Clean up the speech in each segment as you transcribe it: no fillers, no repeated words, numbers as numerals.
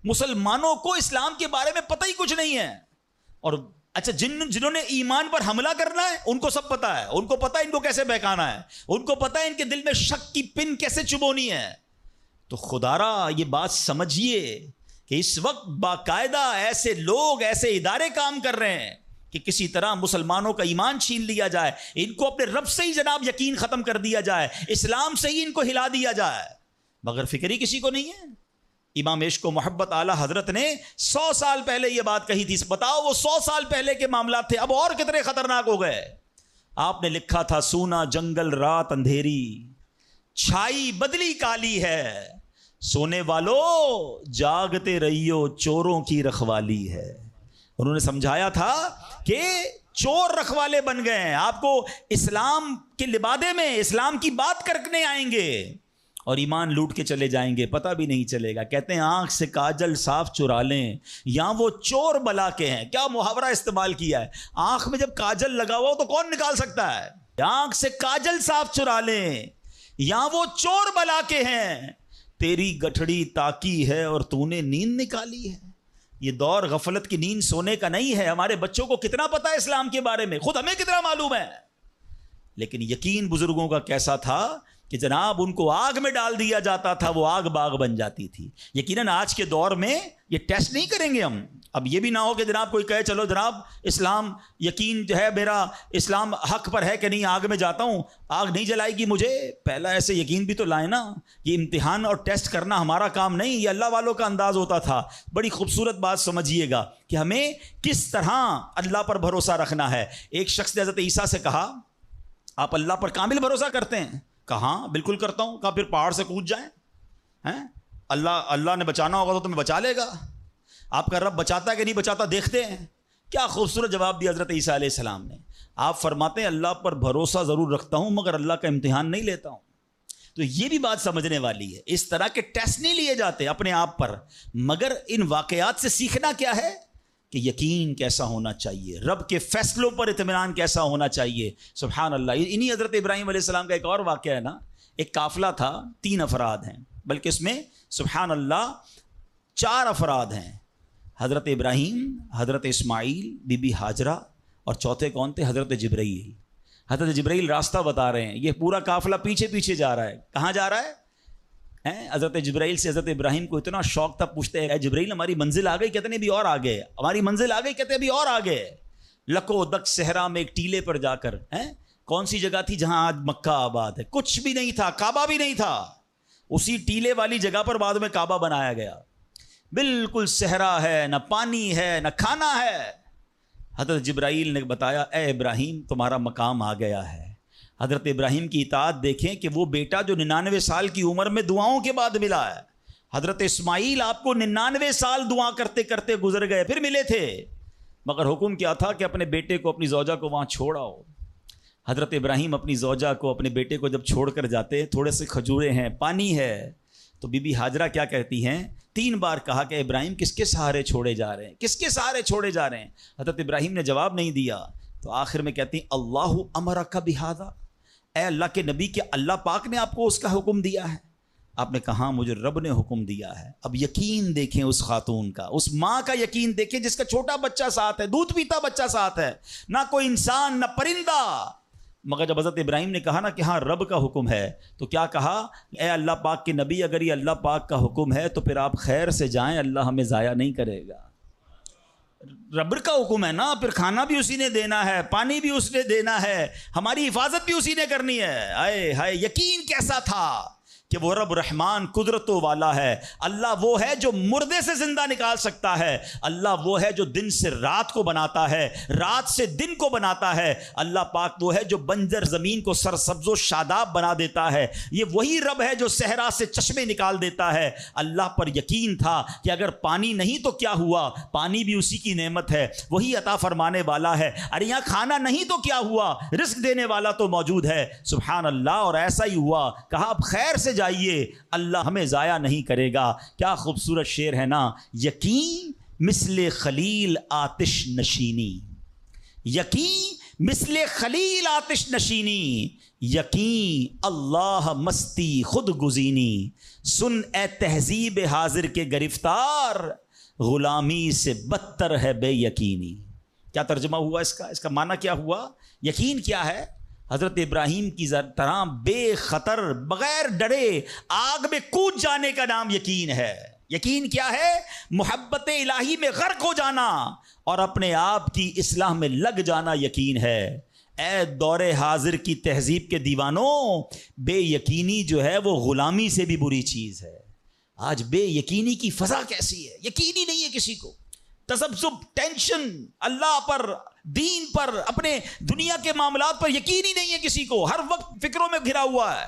مسلمانوں کو اسلام کے بارے میں پتہ ہی کچھ نہیں ہے. اور اچھا جنہوں نے ایمان پر حملہ کرنا ہے ان کو سب پتا ہے, ان کو پتا ہے ان کو کیسے بہکانا ہے, ان کو پتا ہے ان کے دل میں شک کی پن کیسے چبونی ہے. تو خدا را یہ بات سمجھیے کہ اس وقت باقاعدہ ایسے لوگ, ایسے ادارے کام کر رہے ہیں کہ کسی طرح مسلمانوں کا ایمان چھین لیا جائے, ان کو اپنے رب سے ہی جناب یقین ختم کر دیا جائے, اسلام سے ہی ان کو ہلا دیا جائے, مگر فکر ہی کسی کو نہیں ہے. امام عشق و محبت اعلیٰ حضرت نے 100 سال پہلے یہ بات کہی تھی. بتاؤ وہ 100 سال پہلے کے معاملات تھے, اب اور کتنے خطرناک ہو گئے. آپ نے لکھا تھا سونا جنگل رات اندھیری, چھائی بدلی کالی ہے, سونے والو جاگتے رہیو چوروں کی رکھوالی ہے. انہوں نے سمجھایا تھا کہ چور رکھوالے بن گئے ہیں, آپ کو اسلام کے لبادے میں اسلام کی بات کرنے آئیں گے اور ایمان لوٹ کے چلے جائیں گے, پتہ بھی نہیں چلے گا. کہتے ہیں آنکھ سے کاجل صاف چرا لیں یا وہ چور بلا کے ہیں. کیا محاورہ استعمال کیا ہے, آنکھ میں جب کاجل لگا ہوا ہو تو کون نکال سکتا ہے. آنکھ سے کاجل صاف چرا لیں یا وہ چور بلا کے ہیں, تیری گٹھڑی تاکی ہے اور تو نے نیند نکالی ہے. یہ دور غفلت کی نیند سونے کا نہیں ہے. ہمارے بچوں کو کتنا پتا ہے اسلام کے بارے میں, خود ہمیں کتنا معلوم ہے, لیکن یقین بزرگوں کا کیسا تھا کہ جناب ان کو آگ میں ڈال دیا جاتا تھا, وہ آگ باغ بن جاتی تھی. یقیناً آج کے دور میں یہ ٹیسٹ نہیں کریں گے ہم. اب یہ بھی نہ ہو کہ جناب کوئی کہے چلو جناب اسلام یقین جو ہے میرا اسلام حق پر ہے کہ نہیں, آگ میں جاتا ہوں, آگ نہیں جلائے گی مجھے. پہلا ایسے یقین بھی تو لائے نا. یہ امتحان اور ٹیسٹ کرنا ہمارا کام نہیں, یہ اللہ والوں کا انداز ہوتا تھا. بڑی خوبصورت بات سمجھیے گا کہ ہمیں کس طرح اللہ پر بھروسہ رکھنا ہے. ایک شخص نے حضرت عیسیٰ سے کہا آپ اللہ پر کامل بھروسہ کرتے ہیں؟ کہا بالکل کرتا ہوں. کہا پھر پہاڑ سے کود جائیں, اللہ نے بچانا ہوگا تو تمہیں بچا لے گا. آپ کا رب بچاتا ہے کہ نہیں بچاتا دیکھتے ہیں. کیا خوبصورت جواب دیا حضرت عیسیٰ علیہ السلام نے. آپ فرماتے ہیں اللہ پر بھروسہ ضرور رکھتا ہوں مگر اللہ کا امتحان نہیں لیتا ہوں. تو یہ بھی بات سمجھنے والی ہے. اس طرح کے ٹیسٹ نہیں لیے جاتے اپنے آپ پر, مگر ان واقعات سے سیکھنا کیا ہے کہ یقین کیسا ہونا چاہیے, رب کے فیصلوں پر اطمینان کیسا ہونا چاہیے. سبحان اللہ. انہی حضرت ابراہیم علیہ السلام کا ایک اور واقعہ ہے نا. ایک قافلہ تھا, 3 افراد ہیں, بلکہ اس میں سبحان اللہ 4 افراد ہیں. حضرت ابراہیم, حضرت اسماعیل, بی بی ہاجرہ, اور چوتھے کون تھے؟ حضرت جبرائیل. حضرت جبرائیل راستہ بتا رہے ہیں. یہ پورا قافلہ پیچھے پیچھے جا رہا ہے. کہاں جا رہا ہے؟ حضرت جبرائیل سے حضرت ابراہیم کو اتنا شوق تھا, پوچھتے ہیں اے جبرائیل ہماری منزل آ گئی؟ کہتے ہیں بھی اور آگے. ہماری منزل آ گئی؟ کہتے ہیں بھی اور آگے. لکو دک صحرا میں ایک ٹیلے پر جا کر, کون سی جگہ تھی جہاں آج مکہ آباد ہے؟ کچھ بھی نہیں تھا, کعبہ بھی نہیں تھا. اسی ٹیلے والی جگہ پر بعد میں کعبہ بنایا گیا. بالکل صحرا ہے, نہ پانی ہے نہ کھانا ہے. حضرت جبرائیل نے بتایا اے ابراہیم تمہارا مقام آ گیا ہے. حضرت ابراہیم کی اطاعت دیکھیں کہ وہ بیٹا جو 99 سال کی عمر میں دعاؤں کے بعد ملا ہے. حضرت اسماعیل آپ کو 99 سال دعا کرتے کرتے گزر گئے, پھر ملے تھے, مگر حکم کیا تھا کہ اپنے بیٹے کو, اپنی زوجہ کو وہاں چھوڑ آؤ. حضرت ابراہیم اپنی زوجہ کو, اپنے بیٹے کو جب چھوڑ کر جاتے, تھوڑے سے کھجورے ہیں, پانی ہے, تو بی بی ہاجرہ کیا کہتی ہیں؟ 3 بار کہا کہ ابراہیم کس کے سہارے چھوڑے جا رہے ہیں, کس کے سہارے چھوڑے جا رہے ہیں؟ حضرت ابراہیم نے جواب نہیں دیا. تو آخر میں کہتی ہیں اللہ امرک بہذا, اے اللہ کے نبی کہ اللہ پاک نے آپ کو اس کا حکم دیا ہے؟ آپ نے کہا مجھے رب نے حکم دیا ہے. اب یقین دیکھیں اس خاتون کا, اس ماں کا یقین دیکھیں جس کا چھوٹا بچہ ساتھ ہے, دودھ پیتا بچہ ساتھ ہے, نہ کوئی انسان نہ پرندہ. مگر جب حضرت ابراہیم نے کہا نا کہ ہاں رب کا حکم ہے, تو کیا کہا؟ اے اللہ پاک کے نبی اگر یہ اللہ پاک کا حکم ہے تو پھر آپ خیر سے جائیں, اللہ ہمیں ضائع نہیں کرے گا. رب کا حکم ہے نا, پھر کھانا بھی اسی نے دینا ہے, پانی بھی اس نے دینا ہے, ہماری حفاظت بھی اسی نے کرنی ہے. آئے ہائے یقین کیسا تھا کہ وہ رب رحمان قدرتوں والا ہے. اللہ وہ ہے جو مردے سے زندہ نکال سکتا ہے. اللہ وہ ہے جو دن سے رات کو بناتا ہے, رات سے دن کو بناتا ہے. اللہ پاک وہ ہے جو بنجر زمین کو سرسبز و شاداب بنا دیتا ہے. یہ وہی رب ہے جو صحرا سے چشمے نکال دیتا ہے. اللہ پر یقین تھا کہ اگر پانی نہیں تو کیا ہوا, پانی بھی اسی کی نعمت ہے, وہی عطا فرمانے والا ہے. ارے یہاں کھانا نہیں تو کیا ہوا, رزق دینے والا تو موجود ہے. سبحان اللہ. اور ایسا ہی ہوا. کہا اب خیر سے جائیے, اللہ ہمیں ضائع نہیں کرے گا. کیا خوبصورت شعر ہے نا. یقین مثل خلیل آتش نشینی, یقین مثل خلیل آتش نشینی، یقین اللہ مستی خود گزینی، سن اے تہذیب حاضر کے گرفتار، غلامی سے بدتر ہے بے یقینی۔ کیا ترجمہ ہوا اس کا معنی کیا ہوا؟ یقین کیا ہے؟ حضرت ابراہیم کی طرح بے خطر بغیر ڈرے آگ میں کود جانے کا نام یقین ہے۔ یقین کیا ہے؟ محبت الہی میں غرق ہو جانا اور اپنے آپ کی اصلاح میں لگ جانا یقین ہے۔ اے دور حاضر کی تہذیب کے دیوانوں، بے یقینی جو ہے وہ غلامی سے بھی بری چیز ہے۔ آج بے یقینی کی فضا کیسی ہے؟ یقین ہی نہیں ہے کسی کو، تذبذب، ٹینشن، اللہ پر، دین پر، اپنے دنیا کے معاملات پر یقین ہی نہیں ہے کسی کو، ہر وقت فکروں میں گھرا ہوا ہے۔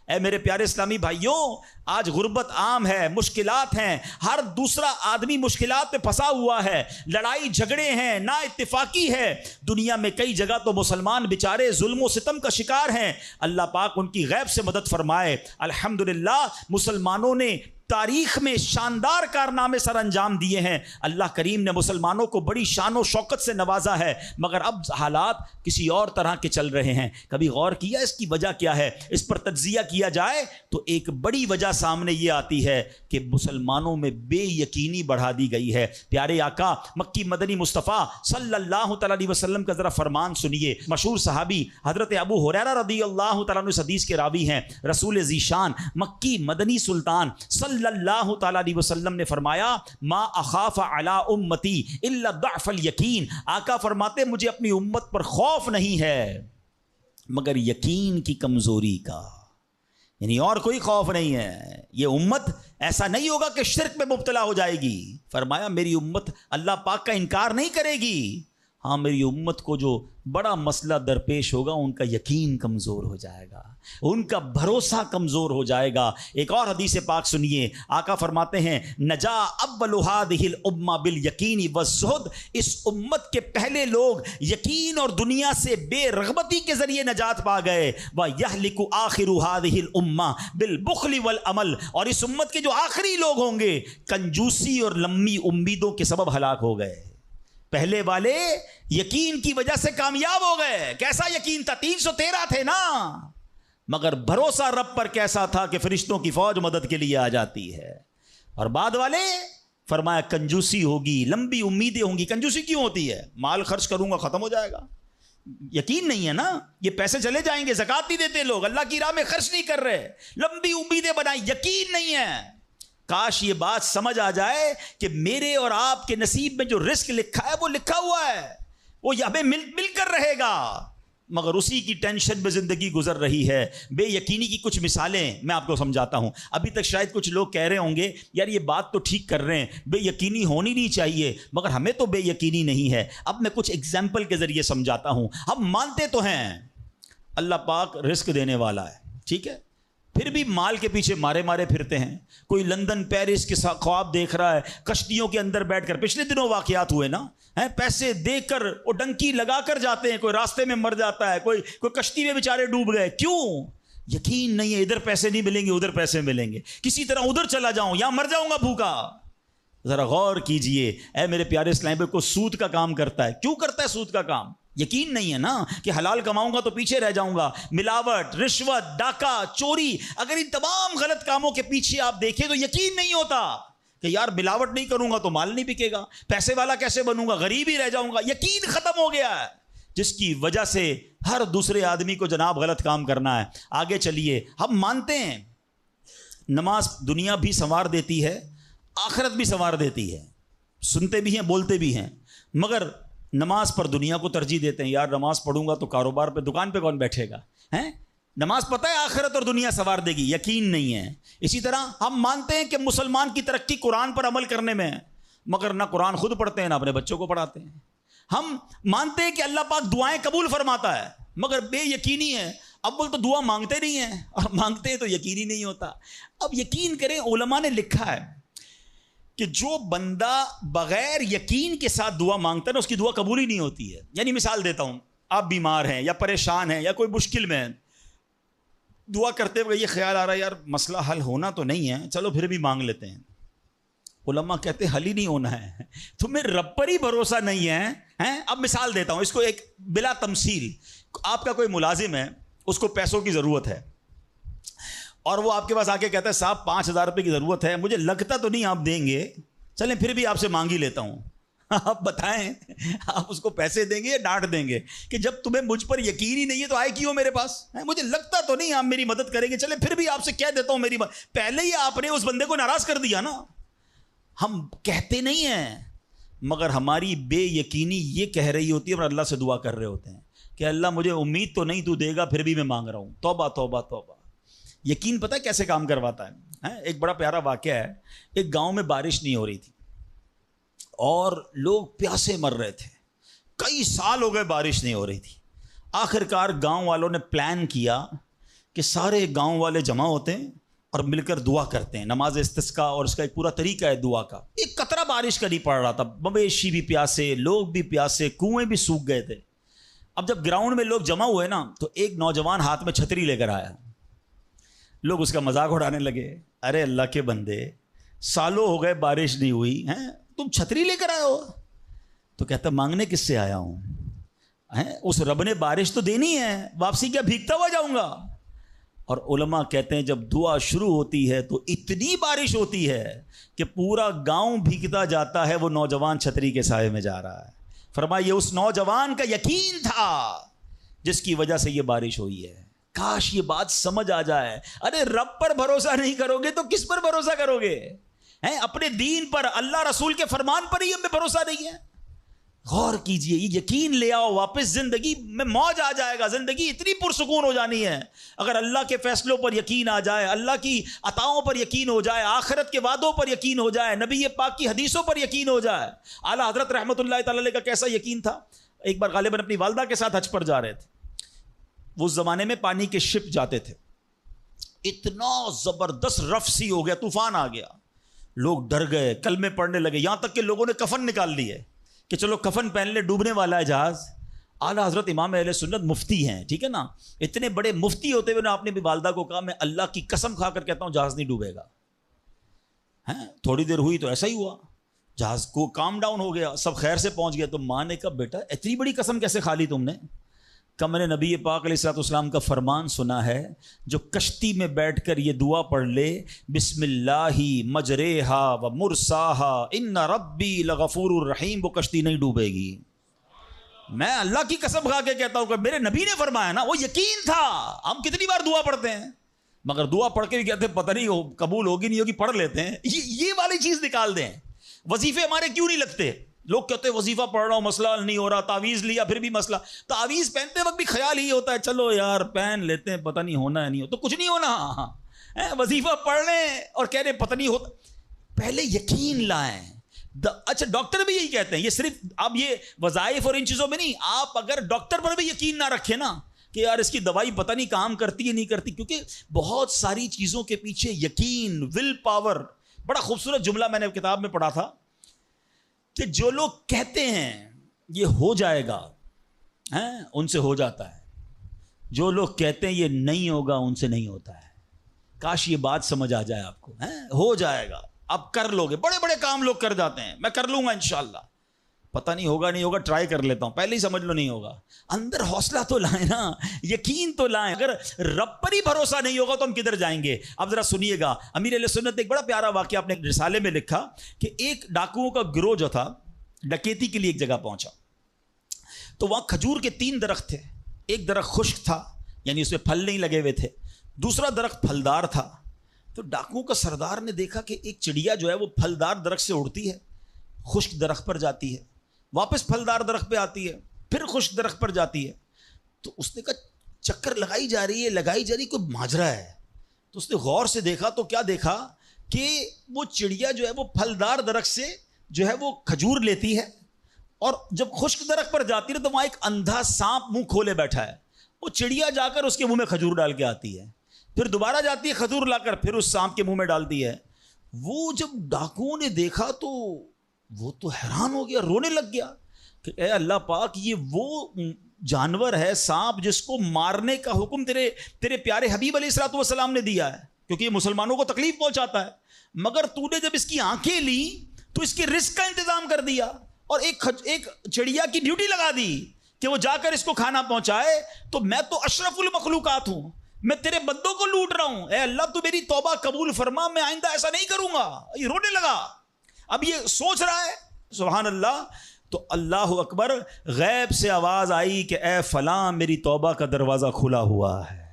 اے میرے پیارے اسلامی بھائیوں، آج غربت عام ہے، مشکلات ہیں، ہر دوسرا آدمی مشکلات میں پھنسا ہوا ہے، لڑائی جھگڑے ہیں، نا اتفاقی ہے، دنیا میں کئی جگہ تو مسلمان بیچارے ظلم و ستم کا شکار ہیں۔ اللہ پاک ان کی غیب سے مدد فرمائے۔ الحمدللہ مسلمانوں نے تاریخ میں شاندار کارنامے سر انجام دیے ہیں، اللہ کریم نے مسلمانوں کو بڑی شان و شوکت سے نوازا ہے، مگر اب حالات کسی اور طرح کے چل رہے ہیں۔ کبھی غور کیا اس کی وجہ کیا ہے؟ اس پر تجزیہ کیا جائے تو ایک بڑی وجہ سامنے یہ آتی ہے کہ مسلمانوں میں بے یقینی بڑھا دی گئی ہے۔ پیارے آقا مکی مدنی مصطفیٰ صلی اللہ تعالیٰ علیہ وسلم کا ذرا فرمان سنیے۔ مشہور صحابی حضرت ابو ہریرہ رضی اللہ تعالیٰ عنہ اس حدیث کے راوی ہیں، رسول ذیشان مکی مدنی سلطان صلی اللہ تعالیٰ علیہ وسلم نے فرمایا، ما اخاف علی امتی الا ضعف الیقین۔ آقا فرماتے مجھے اپنی امت پر خوف نہیں ہے مگر یقین کی کمزوری کا، یعنی اور کوئی خوف نہیں ہے۔ یہ امت ایسا نہیں ہوگا کہ شرک میں مبتلا ہو جائے گی، فرمایا میری امت اللہ پاک کا انکار نہیں کرے گی، ہاں میری امت کو جو بڑا مسئلہ درپیش ہوگا ان کا یقین کمزور ہو جائے گا، ان کا بھروسہ کمزور ہو جائے گا۔ ایک اور حدیث پاک سنیے، آقا فرماتے ہیں، نجا اول هذه الامه بالیقین والزہد، اس امت کے پہلے لوگ یقین اور دنیا سے بے رغبتی کے ذریعے نجات پا گئے، ویہلک آخر هذه الامه بالبخل والعمل، اور اس امت کے جو آخری لوگ ہوں گے کنجوسی اور لمبی امیدوں کے سبب ہلاک ہو گئے۔ پہلے والے یقین کی وجہ سے کامیاب ہو گئے۔ کیسا یقین تھا؟ 313 تھے نا، مگر بھروسہ رب پر کیسا تھا کہ فرشتوں کی فوج مدد کے لیے آ جاتی ہے۔ اور بعد والے فرمایا کنجوسی ہوگی، لمبی امیدیں ہوں گی۔ کنجوسی کیوں ہوتی ہے؟ مال خرچ کروں گا ختم ہو جائے گا، یقین نہیں ہے نا، یہ پیسے چلے جائیں گے، زکوٰۃ نہیں دیتے لوگ، اللہ کی راہ میں خرچ نہیں کر رہے، لمبی امیدیں بنائی، یقین نہیں ہے۔ کاش یہ بات سمجھ آ جائے کہ میرے اور آپ کے نصیب میں جو رزق لکھا ہے وہ لکھا ہوا ہے، وہ ہمیں مل کر رہے گا، مگر اسی کی ٹینشن میں زندگی گزر رہی ہے۔ بے یقینی کی کچھ مثالیں میں آپ کو سمجھاتا ہوں۔ ابھی تک شاید کچھ لوگ کہہ رہے ہوں گے یار یہ بات تو ٹھیک کر رہے ہیں، بے یقینی ہونی نہیں چاہیے، مگر ہمیں تو بے یقینی نہیں ہے۔ اب میں کچھ ایگزامپل کے ذریعے سمجھاتا ہوں۔ ہم مانتے تو ہیں اللہ پاک رزق دینے والا ہے، ٹھیک ہے، پھر بھی مال کے پیچھے مارے پھرتے ہیں۔ کوئی لندن پیرس کے خواب دیکھ رہا ہے، کشتیوں کے اندر بیٹھ کر، پچھلے دنوں واقعات ہوئے نا، پیسے دے کر وہ ڈنکی لگا کر جاتے ہیں، کوئی راستے میں مر جاتا ہے، کوئی کشتی میں بیچارے ڈوب گئے۔ کیوں؟ یقین نہیں ہے، ادھر پیسے نہیں ملیں گے ادھر پیسے ملیں گے، کسی طرح ادھر چلا جاؤں یا مر جاؤں گا بھوکا۔ ذرا غور کیجئے اے میرے پیارے اسلام بھائی، کو سود کا کام کرتا ہے، کیوں کرتا ہے سود کا کام؟ یقین نہیں ہے نا کہ حلال کماؤں گا تو پیچھے رہ جاؤں گا۔ ملاوٹ، رشوت، ڈاکہ، چوری، اگر ان تمام غلط کاموں کے پیچھے آپ دیکھیں تو یقین نہیں ہوتا کہ یار ملاوٹ نہیں کروں گا تو مال نہیں بکے گا، پیسے والا کیسے بنوں گا، غریب ہی رہ جاؤں گا۔ یقین ختم ہو گیا ہے، جس کی وجہ سے ہر دوسرے آدمی کو جناب غلط کام کرنا ہے۔ آگے چلیے، ہم مانتے ہیں نماز دنیا بھی سنوار دیتی ہے، آخرت بھی سنوار دیتی ہے، سنتے بھی ہیں بولتے بھی ہیں، مگر نماز پر دنیا کو ترجیح دیتے ہیں۔ یار نماز پڑھوں گا تو کاروبار پہ، دکان پہ کون بیٹھے گا؟ نماز پتہ ہے آخرت اور دنیا سنوار دے گی، یقین نہیں ہے۔ اسی طرح ہم مانتے ہیں کہ مسلمان کی ترقی قرآن پر عمل کرنے میں ہے، مگر نہ قرآن خود پڑھتے ہیں نہ اپنے بچوں کو پڑھاتے ہیں۔ ہم مانتے ہیں کہ اللہ پاک دعائیں قبول فرماتا ہے، مگر بے یقینی ہے، اول تو دعا مانگتے نہیں ہیں، اور مانگتے ہیں تو یقینی نہیں ہوتا۔ اب یقین کریں، علماء نے لکھا ہے کہ جو بندہ بغیر یقین کے ساتھ دعا مانگتا ہے نا، اس کی دعا قبول ہی نہیں ہوتی ہے۔ یعنی مثال دیتا ہوں، آپ بیمار ہیں یا پریشان ہیں یا کوئی مشکل میں ہیں، دعا کرتے ہوئے یہ خیال آ رہا ہے یار مسئلہ حل ہونا تو نہیں ہے، چلو پھر بھی مانگ لیتے ہیں، علماء کہتے ہیں حل ہی نہیں ہونا ہے، تمہیں رب پر ہی بھروسہ نہیں ہے. اب مثال دیتا ہوں اس کو ایک بلا تمثیل. آپ کا کوئی ملازم ہے، اس کو پیسوں کی ضرورت ہے، اور وہ آپ کے پاس آ کے کہتا ہے صاحب 5,000 روپے کی ضرورت ہے، مجھے لگتا تو نہیں آپ دیں گے، چلیں پھر بھی آپ سے مانگ ہی لیتا ہوں. آپ بتائیں آپ اس کو پیسے دیں گے یا ڈانٹ دیں گے کہ جب تمہیں مجھ پر یقین ہی نہیں ہے تو آئے کیوں میرے پاس؟ مجھے لگتا تو نہیں آپ میری مدد کریں گے، چلیں پھر بھی آپ سے کہہ دیتا ہوں میری مدد. پہلے ہی آپ نے اس بندے کو ناراض کر دیا نا. ہم کہتے نہیں ہیں مگر ہماری بے یقینی یہ کہہ رہی ہوتی ہے اور اللہ سے دعا کر رہے ہوتے ہیں کہ اللہ مجھے امید تو نہیں تو دے گا، پھر بھی میں مانگ رہا ہوں. توبہ توبہ توبہ. یقین پتہ ہے کیسے کام کرواتا ہے؟ ایک بڑا پیارا واقعہ ہے. ایک گاؤں میں بارش نہیں ہو رہی تھی اور لوگ پیاسے مر رہے تھے، کئی سال ہو گئے بارش نہیں ہو رہی تھی. آخر کار گاؤں والوں نے پلان کیا کہ سارے گاؤں والے جمع ہوتے ہیں اور مل کر دعا کرتے ہیں، نماز استسقاء، اور اس کا ایک پورا طریقہ ہے دعا کا. ایک قطرہ بارش کا نہیں پڑ رہا تھا، مویشی بھی پیاسے، لوگ بھی پیاسے، کنویں بھی سوکھ گئے تھے. اب جب گراؤنڈ میں لوگ جمع ہوئے نا تو ایک نوجوان ہاتھ میں چھتری لے کر آیا. لوگ اس کا مذاق اڑانے لگے، ارے اللہ کے بندے سالوں ہو گئے بارش نہیں ہوئی ہیں، تم چھتری لے کر آئے ہو؟ تو کہتا مانگنے کس سے آیا ہوں؟ اس رب نے بارش تو دینی ہے، واپسی کیا بھیگتا ہوا جاؤں گا؟ اور علماء کہتے ہیں جب دعا شروع ہوتی ہے تو اتنی بارش ہوتی ہے کہ پورا گاؤں بھیگتا جاتا ہے، وہ نوجوان چھتری کے سائے میں جا رہا ہے. فرمایا یہ اس نوجوان کا یقین تھا جس کی وجہ سے یہ بارش ہوئی ہے. کاش یہ بات سمجھ آ جائے. ارے رب پر بھروسہ نہیں کرو گے تو کس پر بھروسہ کرو گے؟ اپنے دین پر، اللہ رسول کے فرمان پر ہی ہمیں بھروسہ نہیں ہے. غور کیجئے، یہ یقین لے آؤ واپس، زندگی میں موج آ جائے گا. زندگی اتنی پرسکون ہو جانی ہے اگر اللہ کے فیصلوں پر یقین آ جائے، اللہ کی عطاؤں پر یقین ہو جائے، آخرت کے وعدوں پر یقین ہو جائے، نبی پاک کی حدیثوں پر یقین ہو جائے. اعلیٰ حضرت رحمۃ اللہ تعالی علیہ کا کیسا یقین تھا. ایک بار غالباً اپنی والدہ کے ساتھ حج پر جا رہے تھے. وہ زمانے میں پانی کے شپ جاتے تھے. اتنا زبردست رف سی ہو گیا، طوفان آ گیا، لوگ ڈر گئے، کلمے پڑھنے لگے، یہاں تک کہ لوگوں نے کفن نکال لیے کہ چلو کفن پہن لے، ڈوبنے والا ہے جہاز. اعلیٰ حضرت امام اہل سنت مفتی ہیں، ٹھیک ہے نا، اتنے بڑے مفتی ہوتے ہوئے آپ نے بھی والدہ کو کہا میں اللہ کی قسم کھا کر کہتا ہوں جہاز نہیں ڈوبے گا. تھوڑی دیر ہوئی تو ایسا ہی ہوا، جہاز کو کام ڈاؤن ہو گیا، سب خیر سے پہنچ گیا. تو ماں نے کہا بیٹا اتنی بڑی قسم کیسے کھا لی تم نے؟ کہ میں نے نبی پاک علیہ الصلوۃ والسلام کا فرمان سنا ہے جو کشتی میں بیٹھ کر یہ دعا پڑھ لے بسم اللہ مجریہا و مرساہا ان ربی لغفور الرحیم، وہ کشتی نہیں ڈوبے گی. میں اللہ کی قسم کھا کے کہتا ہوں کہ میرے نبی نے فرمایا نا، وہ یقین تھا. ہم کتنی بار دعا پڑھتے ہیں مگر دعا پڑھ کے بھی کہتے ہیں پتہ نہیں قبول ہوگی نہیں ہوگی، پڑھ لیتے ہیں. یہ والی چیز نکال دیں. وظیفے ہمارے کیوں نہیں لگتے؟ لوگ کہتے ہیں وظیفہ پڑھ رہا ہوں مسئلہ نہیں ہو رہا، تعویذ لیا پھر بھی مسئلہ. تعویذ پہنتے وقت بھی خیال ہی ہوتا ہے چلو یار پہن لیتے ہیں، پتہ نہیں ہونا ہے نہیں ہو تو کچھ نہیں ہونا. وظیفہ پڑھ لیں اور کہہ رہے پتہ نہیں ہوتا. پہلے یقین لائیں. اچھا ڈاکٹر بھی یہی کہتے ہیں، یہ صرف اب یہ وظائف اور ان چیزوں میں نہیں، آپ اگر ڈاکٹر پر بھی یقین نہ رکھیں نا کہ یار اس کی دوائی پتہ نہیں کام کرتی ہے نہیں کرتی، کیونکہ بہت ساری چیزوں کے پیچھے یقین، ول پاور. بڑا خوبصورت جملہ میں نے کتاب میں پڑھا تھا کہ جو لوگ کہتے ہیں یہ ہو جائے گا ان سے ہو جاتا ہے، جو لوگ کہتے ہیں یہ نہیں ہوگا ان سے نہیں ہوتا ہے. کاش یہ بات سمجھ آ جائے آپ کو. ہو جائے گا، اب کر لو گے. بڑے بڑے کام لوگ کر جاتے ہیں، میں کر لوں گا انشاءاللہ، پتہ نہیں ہوگا نہیں ہوگا، ٹرائی کر لیتا ہوں، پہلے ہی سمجھ لو نہیں ہوگا. اندر حوصلہ تو لائیں نا، یقین تو لائیں. اگر رب پر ہی بھروسہ نہیں ہوگا تو ہم کدھر جائیں گے؟ اب ذرا سنیے گا، امیر اہل سنت نے ایک بڑا پیارا واقعہ اپنے رسالے میں لکھا کہ ایک ڈاکوؤں کا گروہ جو تھا ڈکیتی کے لیے ایک جگہ پہنچا تو وہاں کھجور کے 3 درخت تھے. ایک درخت خشک تھا یعنی اس میں پھل نہیں لگے ہوئے تھے، دوسرا درخت پھلدار تھا. تو ڈاکوؤں کا سردار نے دیکھا کہ ایک چڑیا جو ہے وہ پھلدار درخت سے اڑتی ہے، خشک درخت پر جاتی ہے، واپس پھلدار درخت پہ آتی ہے، پھر خشک درخت پر جاتی ہے. تو اس نے کہا چکر لگائی جا رہی ہے، کوئی ماجرا ہے. تو اس نے غور سے دیکھا تو کیا دیکھا کہ وہ چڑیا جو ہے وہ پھلدار درخت سے جو ہے وہ کھجور لیتی ہے، اور جب خشک درخت پر جاتی ہے تو وہاں ایک اندھا سانپ منہ کھولے بیٹھا ہے. وہ چڑیا جا کر اس کے منہ میں کھجور ڈال کے آتی ہے، پھر دوبارہ جاتی ہے کھجور لا کر پھر اس سانپ کے منہ میں ڈالتی ہے. وہ جب ڈاکوؤں نے دیکھا تو وہ تو حیران ہو گیا، رونے لگ گیا کہ اے اللہ پاک، یہ وہ جانور ہے سانپ جس کو مارنے کا حکم تیرے پیارے حبیب علیہ الصلوۃ والسلام نے دیا ہے. کیونکہ یہ مسلمانوں کو تکلیف پہنچاتا ہے. مگر تو نے جب اس کی آنکھیں لی تو اس کے رزق کا انتظام کر دیا اور ایک چڑیا کی ڈیوٹی لگا دی کہ وہ جا کر اس کو کھانا پہنچائے. تو میں تو اشرف المخلوقات ہوں, میں تیرے بندوں کو لوٹ رہا ہوں, اے اللہ تو میری توبہ قبول فرما, میں آئندہ ایسا نہیں کروں گا. یہ رونے لگا. اب یہ سوچ رہا ہے, سبحان اللہ. تو اللہ اکبر, غیب سے آواز آئی کہ اے فلاں میری توبہ کا دروازہ کھلا ہوا ہے.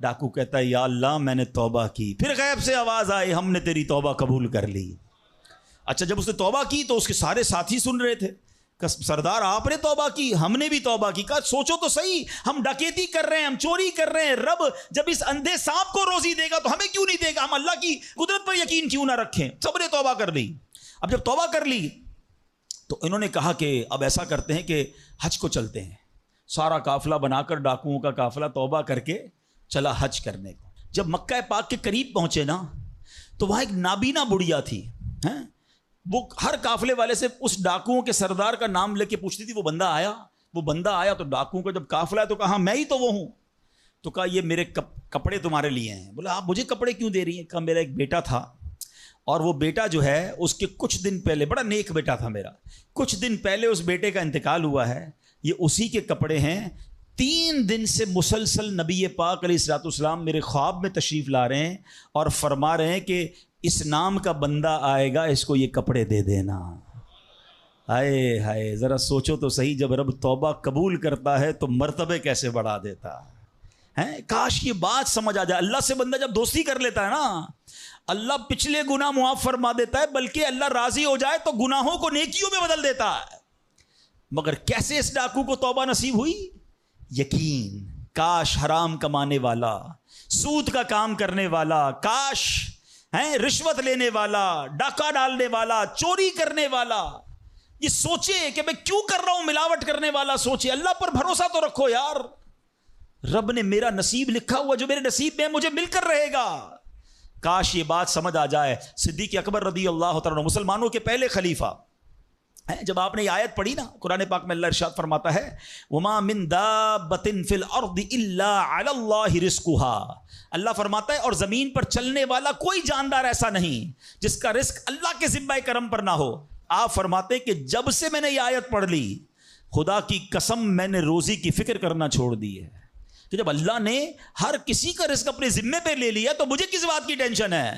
ڈاکو کہتا ہے یا اللہ میں نے توبہ کی. پھر غیب سے آواز آئی ہم نے تیری توبہ قبول کر لی. اچھا, جب اس نے توبہ کی تو اس کے سارے ساتھی سن رہے تھے, سردار آپ نے توبہ کی, ہم نے بھی توبہ کی. کہا سوچو تو صحیح, ہم ڈکیتی کر رہے ہیں, ہم چوری کر رہے ہیں, رب جب اس اندھے سانپ کو روزی دے گا تو ہمیں کیوں نہیں دے گا؟ ہم اللہ کی قدرت پر یقین کیوں نہ رکھیں؟ سب نے توبہ کر لی. اب جب توبہ کر لی تو انہوں نے کہا کہ اب ایسا کرتے ہیں کہ حج کو چلتے ہیں. سارا قافلہ بنا کر, ڈاکوؤں کا قافلہ توبہ کر کے چلا حج کرنے کو. جب مکہ پاک کے قریب پہنچے نا تو وہاں ایک نابینا بڑھیا تھی. وہ ہر قافلے والے سے اس ڈاکوؤں کے سردار کا نام لے کے پوچھتی تھی وہ بندہ آیا تو ڈاکوؤں کا جب قافلہ ہے تو کہا میں ہی تو وہ ہوں. تو کہا یہ میرے کپڑے تمہارے لیے ہیں. بولا آپ مجھے کپڑے کیوں دے رہی ہیں؟ کہا میرا ایک بیٹا تھا اور وہ بیٹا جو ہے اس کے کچھ دن پہلے, بڑا نیک بیٹا تھا میرا, کچھ دن پہلے اس بیٹے کا انتقال ہوا ہے, یہ اسی کے کپڑے ہیں. 3 دن سے مسلسل نبی پاک علیہ الصلوۃ والسلام میرے خواب میں تشریف لا رہے ہیں اور فرما رہے ہیں کہ اس نام کا بندہ آئے گا, اس کو یہ کپڑے دے دینا. ہائے ہائے, ذرا سوچو تو صحیح, جب رب توبہ قبول کرتا ہے تو مرتبے کیسے بڑھا دیتا ہے. کاش یہ بات سمجھ آ جائے. اللہ سے بندہ جب دوستی کر لیتا ہے نا, اللہ پچھلے گناہ معاف فرما دیتا ہے, بلکہ اللہ راضی ہو جائے تو گناہوں کو نیکیوں میں بدل دیتا ہے. مگر کیسے اس ڈاکو کو توبہ نصیب ہوئی؟ یقین. کاش حرام کمانے والا, سود کا کام کرنے والا, کاش رشوت لینے والا, ڈاکہ ڈالنے والا, چوری کرنے والا یہ سوچے کہ میں کیوں کر رہا ہوں, ملاوٹ کرنے والا سوچے. اللہ پر بھروسہ تو رکھو یار, رب نے میرا نصیب لکھا ہوا, جو میرے نصیب میں مجھے مل کر رہے گا. کاش یہ بات سمجھ آ جائے. صدیق اکبر رضی اللہ تعالیٰ مسلمانوں کے پہلے خلیفہ, جب آپ نے یہ آیت پڑھی نا قرآن پاک میں, اللہ ارشاد فرماتا ہے وما من دابۃ فی الارض الا علی اللہ رزقها. اللہ فرماتا ہے اور زمین پر چلنے والا کوئی جاندار ایسا نہیں جس کا رزق اللہ کے ذمہ کرم پر نہ ہو. آپ فرماتے ہیں کہ جب سے میں نے یہ آیت پڑھ لی, خدا کی قسم میں نے روزی کی فکر کرنا چھوڑ دی ہے. کہ جب اللہ نے ہر کسی کا رزق اپنے ذمے پہ لے لیا تو مجھے کس بات کی ٹینشن ہے.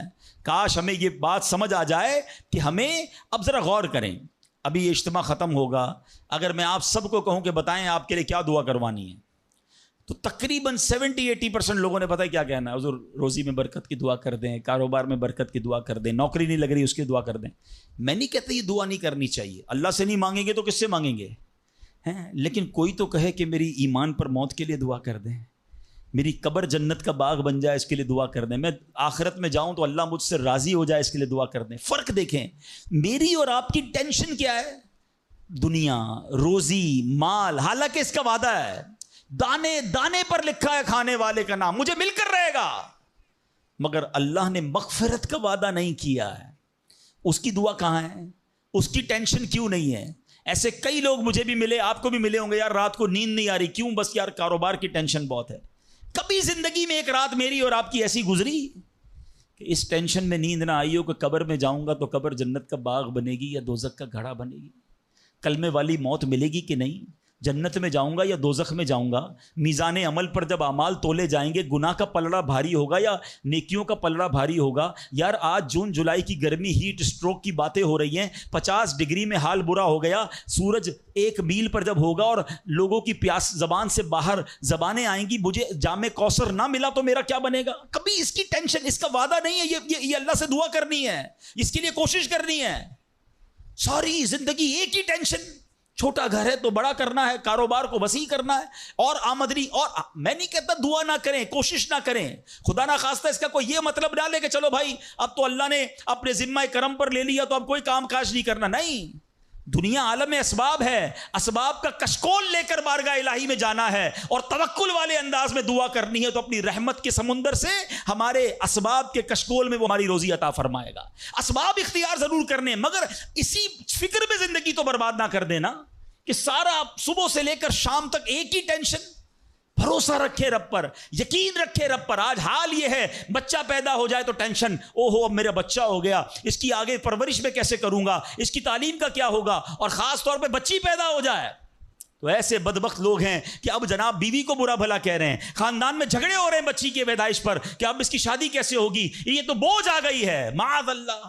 کاش ہمیں یہ بات سمجھ آ جائے کہ ہمیں اب ذرا غور کریں. ابھی یہ اجتماع ختم ہوگا, اگر میں آپ سب کو کہوں کہ بتائیں آپ کے لیے کیا دعا کروانی ہے, تو تقریباً 70-80% لوگوں نے پتہ کیا کہنا ہے, حضور روزی میں برکت کی دعا کر دیں, کاروبار میں برکت کی دعا کر دیں, نوکری نہیں لگ رہی اس کی دعا کر دیں. میں نہیں کہتا یہ دعا نہیں کرنی چاہیے, اللہ سے نہیں مانگیں گے تو کس سے مانگیں گے؟ لیکن کوئی تو کہے کہ میری ایمان پر موت کے لیے دعا کر دیں, میری قبر جنت کا باغ بن جائے اس کے لیے دعا کر دیں, میں آخرت میں جاؤں تو اللہ مجھ سے راضی ہو جائے اس کے لیے دعا کر دیں. فرق دیکھیں, میری اور آپ کی ٹینشن کیا ہے؟ دنیا, روزی, مال. حالانکہ اس کا وعدہ ہے, دانے دانے پر لکھا ہے کھانے والے کا نام, مجھے مل کر رہے گا. مگر اللہ نے مغفرت کا وعدہ نہیں کیا ہے. اس کی دعا کہاں ہے؟ اس کی ٹینشن کیوں نہیں ہے؟ ایسے کئی لوگ مجھے بھی ملے, آپ کو بھی ملے ہوں گے, یار رات کو نیند نہیں آ رہی, کیوں؟ بس یار کاروبار کی ٹینشن بہت ہے. کبھی زندگی میں ایک رات میری اور آپ کی ایسی گزری کہ اس ٹینشن میں نیند نہ آئی ہو کہ قبر میں جاؤں گا تو قبر جنت کا باغ بنے گی یا دوزخ کا گھڑا بنے گی؟ کلمے والی موت ملے گی کہ نہیں؟ جنت میں جاؤں گا یا دوزخ میں جاؤں گا؟ میزان عمل پر جب اعمال تولے جائیں گے, گناہ کا پلڑا بھاری ہوگا یا نیکیوں کا پلڑا بھاری ہوگا؟ یار آج جون جولائی کی گرمی, ہیٹ اسٹروک کی باتیں ہو رہی ہیں, 50 ڈگری میں حال برا ہو گیا. سورج 1 میل پر جب ہوگا اور لوگوں کی پیاس زبان سے باہر زبانیں آئیں گی, مجھے جام کوثر نہ ملا تو میرا کیا بنے گا؟ کبھی اس کی ٹینشن, اس کا وعدہ نہیں ہے. یہ اللہ سے دعا کرنی ہے, اس کے لیے کوشش کرنی ہے. ساری زندگی ایک ہی ٹینشن, چھوٹا گھر ہے تو بڑا کرنا ہے, کاروبار کو وسیع کرنا ہے, اور آمدنی. اور میں نہیں کہتا دعا نہ کریں, کوشش نہ کریں, خدا نہ خواستہ اس کا کوئی یہ مطلب ڈالے کہ چلو بھائی اب تو اللہ نے اپنے ذمہ کرم پر لے لیا تو اب کوئی کام کاج نہیں کرنا. نہیں, دنیا عالم اسباب ہے, اسباب کا کشکول لے کر بارگاہ الہی میں جانا ہے اور توکل والے انداز میں دعا کرنی ہے, تو اپنی رحمت کے سمندر سے ہمارے اسباب کے کشکول میں وہ ہماری روزی عطا فرمائے گا. اسباب اختیار ضرور کرنے, مگر اسی فکر میں زندگی تو برباد نہ کر دینا کہ سارا صبح سے لے کر شام تک ایک ہی ٹینشن. بھروسہ رکھے رب پر، یقین رکھے رب پر. آج حال یہ ہے بچہ پیدا ہو جائے تو ٹینشن، او ہو اب میرا بچہ ہو گیا، اس کی آگے پرورش میں کیسے کروں گا، اس کی تعلیم کا کیا ہوگا، اور خاص طور پہ بچی پیدا ہو جائے تو ایسے بدبخت لوگ ہیں کہ اب جناب بیوی کو برا بھلا کہہ رہے ہیں، خاندان میں جھگڑے ہو رہے ہیں بچی کی پیدائش پر کہ اب اس کی شادی کیسے ہوگی، یہ تو بوجھ آ گئی ہے. معاذ اللہ.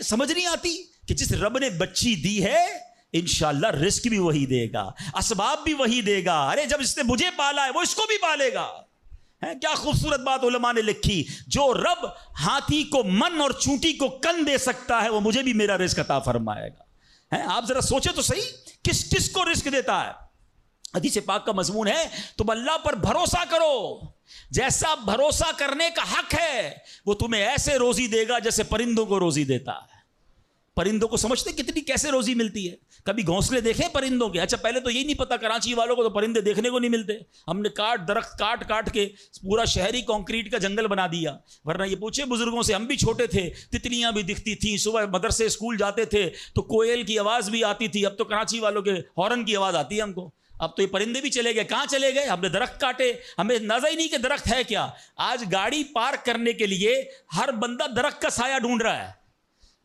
سمجھ نہیں آتی کہ جس رب نے بچی دی ہے انشاءاللہ رزق بھی وہی دے گا، اسباب بھی وہی دے گا. ارے جب اس نے مجھے پالا ہے وہ اس کو بھی پالے گا. کیا خوبصورت بات علماء نے لکھی، جو رب ہاتھی کو من اور چونٹی کو کن دے سکتا ہے وہ مجھے بھی میرا رزق عطا فرمائے گا. آپ ذرا سوچیں تو صحیح، کس کس کو رزق دیتا ہے. حدیث پاک کا مضمون ہے تم اللہ پر بھروسہ کرو، جیسا بھروسہ کرنے کا حق ہے وہ تمہیں ایسے روزی دے گا جیسے پرندوں کو روزی دیتا ہے. پرندوں کو سمجھتے کتنی کیسے روزی ملتی ہے؟ کبھی گھونسلے دیکھیں پرندوں کے؟ اچھا پہلے تو یہی نہیں پتا، کراچی والوں کو تو پرندے دیکھنے کو نہیں ملتے. ہم نے درخت کاٹ کے پورا شہری کنکریٹ کا جنگل بنا دیا. ورنہ یہ پوچھے بزرگوں سے، ہم بھی چھوٹے تھے تتلیاں بھی دکھتی تھیں، صبح مدرسے اسکول جاتے تھے تو کوئل کی آواز بھی آتی تھی. اب تو کراچی والوں کے ہارن کی آواز آتی ہے ہم کو. اب تو یہ پرندے بھی چلے گئے. کہاں چلے گئے؟ ہم نے درخت کاٹے، ہمیں اندازہ ہی نہیں کہ درخت ہے کیا. آج گاڑی پارک کرنے کے لیے ہر بندہ درخت کا سایہ ڈھونڈ رہا ہے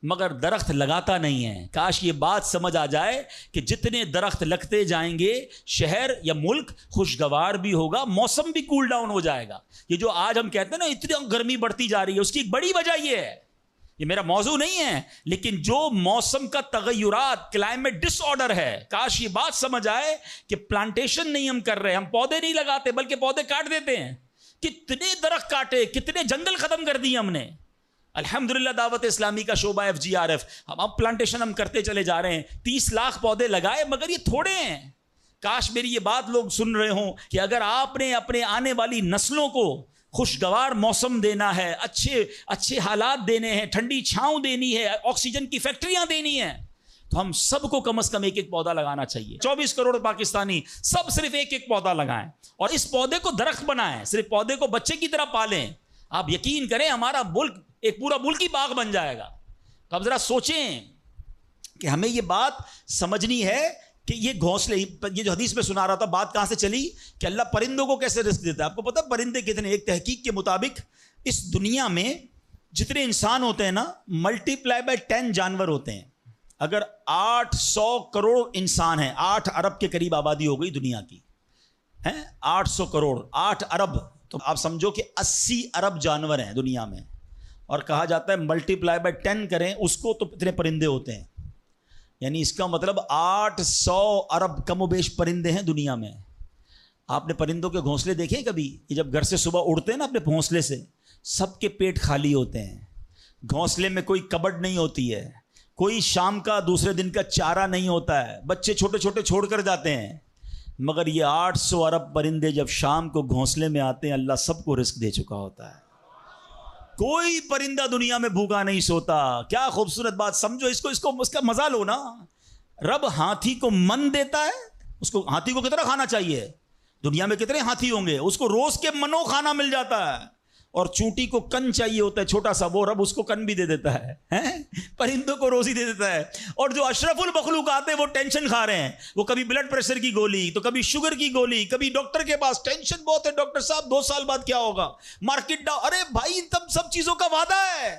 مگر درخت لگاتا نہیں ہے. کاش یہ بات سمجھ آ جائے کہ جتنے درخت لگتے جائیں گے شہر یا ملک خوشگوار بھی ہوگا، موسم بھی کول ڈاؤن ہو جائے گا. یہ جو آج ہم کہتے ہیں نا اتنی گرمی بڑھتی جا رہی ہے، اس کی ایک بڑی وجہ یہ ہے، یہ میرا موضوع نہیں ہے، لیکن جو موسم کا تغیرات، کلائمیٹ ڈس آرڈر ہے. کاش یہ بات سمجھ آئے کہ پلانٹیشن نہیں ہم کر رہے، ہم پودے نہیں لگاتے بلکہ پودے کاٹ دیتے ہیں. کتنے درخت کاٹے، کتنے جنگل ختم کر دیے ہم نے. الحمدللہ دعوت اسلامی کا شعبہ FGRF، اب پلانٹیشن ہم کرتے چلے جا رہے ہیں. 30 لاکھ پودے لگائے مگر یہ تھوڑے ہیں. کاش میری یہ بات لوگ سن رہے ہوں کہ اگر آپ نے اپنے آنے والی نسلوں کو خوشگوار موسم دینا ہے، اچھے حالات دینے ہیں، ٹھنڈی چھاؤں دینی ہے، آکسیجن کی فیکٹریاں دینی ہیں، تو ہم سب کو کم از کم ایک پودا لگانا چاہیے. 24 کروڑ پاکستانی سب صرف ایک پودا لگائیں اور اس پودے کو درخت بنائیں. صرف پودے کو بچے کی طرح پالیں. آپ یقین کریں ہمارا ملک ایک پورا ملکی باغ بن جائے گا. تو اب ذرا سوچیں کہ ہمیں یہ بات سمجھنی ہے کہ یہ گھونسلے، یہ جو حدیث میں سنا رہا تھا بات کہاں سے چلی کہ اللہ پرندوں کو کیسے رزق دیتا ہے. آپ کو پتہ پرندے کتنے؟ ایک تحقیق کے مطابق اس دنیا میں جتنے انسان ہوتے ہیں نا ملٹی پلائی بائی 10 جانور ہوتے ہیں. اگر 800 کروڑ انسان ہیں، 8 ارب کے قریب آبادی ہو گئی دنیا کی، 800 کروڑ 8 ارب، تو آپ سمجھو کہ 80 ارب جانور ہیں دنیا میں. اور کہا جاتا ہے ملٹی پلائی بائی 10 کریں اس کو تو اتنے پرندے ہوتے ہیں. یعنی اس کا مطلب 800 ارب کم و بیش پرندے ہیں دنیا میں. آپ نے پرندوں کے گھونسلے دیکھے کبھی؟ یہ جب گھر سے صبح اڑتے ہیں نا اپنے گھونسلے سے، سب کے پیٹ خالی ہوتے ہیں. گھونسلے میں کوئی کبڈ نہیں ہوتی ہے، کوئی شام کا دوسرے دن کا چارہ نہیں ہوتا ہے، بچے چھوٹے چھوٹے چھوڑ کر جاتے ہیں. مگر یہ 800 ارب پرندے جب شام کو گھونسلے میں آتے ہیں اللہ سب کو رزق دے چکا ہوتا ہے. کوئی پرندہ دنیا میں بھوکا نہیں سوتا. کیا خوبصورت بات. سمجھو اس کا مزہ لو نا. رب ہاتھی کو من دیتا ہے، اس کو ہاتھی کو کتنا کھانا چاہیے؟ دنیا میں کتنے ہاتھی ہوں گے؟ اس کو روز کے منو کھانا مل جاتا ہے. اور چونٹی کو کن چاہیے ہوتا ہے چھوٹا سا، وہ رب اس کو کن بھی دے دیتا ہے. پرندوں کو روزی دے دیتا ہے. اور جو اشرف المخلوقات ہیں وہ ٹینشن کھا رہے ہیں. وہ کبھی بلڈ پریشر کی گولی، تو کبھی شوگر کی گولی، کبھی ڈاکٹر کے پاس. ٹینشن بہت ہے ڈاکٹر صاحب 2 سال بعد کیا ہوگا، مارکیٹ ڈاؤن. ارے بھائی تب سب چیزوں کا وعدہ ہے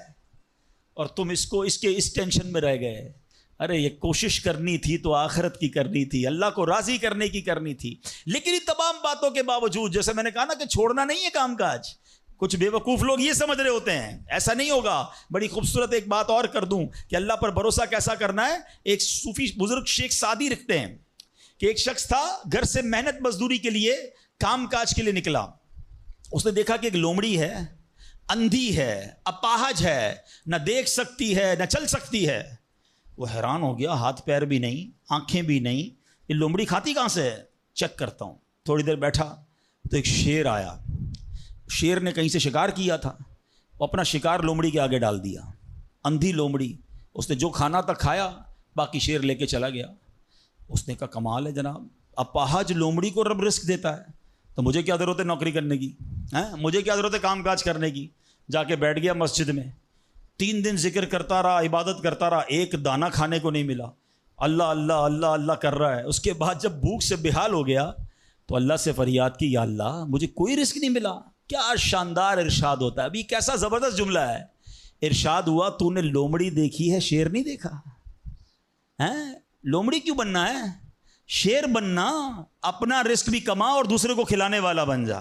اور تم اس ٹینشن میں رہ گئے. ارے یہ کوشش کرنی تھی تو آخرت کی کرنی تھی، اللہ کو راضی کرنے کی کرنی تھی. لیکن ان تمام باتوں کے باوجود جیسے میں نے کہا نا کہ چھوڑنا نہیں ہے کام کاج. کچھ بے وقوف لوگ یہ سمجھ رہے ہوتے ہیں ایسا نہیں ہوگا. بڑی خوبصورت ایک بات اور کر دوں کہ اللہ پر بھروسہ کیسا کرنا ہے. ایک صوفی بزرگ شیخ سعدی لکھتے ہیں کہ ایک شخص تھا گھر سے محنت مزدوری کے لیے کام کاج کے لیے نکلا. اس نے دیکھا کہ ایک لومڑی ہے، اندھی ہے، اپاہج ہے، نہ دیکھ سکتی ہے نہ چل سکتی ہے. وہ حیران ہو گیا، ہاتھ پیر بھی نہیں، آنکھیں بھی نہیں، یہ لومڑی کھاتی کہاں سے ہے؟ چیک کرتا ہوں. تھوڑی دیر بیٹھا تو ایک شیر آیا. شیر نے کہیں سے شکار کیا تھا، وہ اپنا شکار لومڑی کے آگے ڈال دیا. اندھی لومڑی، اس نے جو کھانا تھا کھایا، باقی شیر لے کے چلا گیا. اس نے کہا کمال ہے جناب، اپاہج لومڑی کو رب رزق دیتا ہے تو مجھے کیا ضرورت ہے نوکری کرنے کی، مجھے کیا ضرورت ہے کام کاج کرنے کی. جا کے بیٹھ گیا مسجد میں. 3 دن ذکر کرتا رہا، عبادت کرتا رہا، ایک دانہ کھانے کو نہیں ملا. اللہ اللہ اللہ اللہ کر رہا ہے. اس کے بعد جب بھوک سے بحال ہو گیا تو اللہ سے فریاد کی، یا اللہ مجھے کوئی رزق نہیں ملا۔ کیا شاندار ارشاد ہوتا ہے، ابھی کیسا زبردست جملہ ہے۔ ارشاد ہوا تو نے لومڑی دیکھی ہے، شیر نہیں دیکھا ہے؟ لومڑی کیوں بننا ہے؟ شیر بننا، اپنا رزق بھی کما اور دوسرے کو کھلانے والا بن جا۔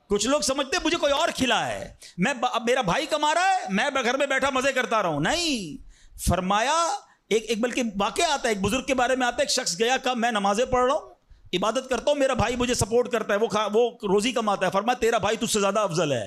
کچھ لوگ سمجھتے مجھے کوئی اور کھلا ہے، میرا بھائی کما رہا ہے، میں گھر میں بیٹھا مزے کرتا رہا ہوں۔ نہیں، فرمایا ایک بلکہ واقعہ آتا ہے، ایک بزرگ کے بارے میں آتا ہے، ایک شخص گیا، کہا میں نمازیں پڑھ رہا ہوں، عبادت کرتا ہوں، میرا بھائی مجھے سپورٹ کرتا ہے، وہ روزی کماتا ہے۔ فرمایا تیرا بھائی تجھ سے زیادہ افضل ہے۔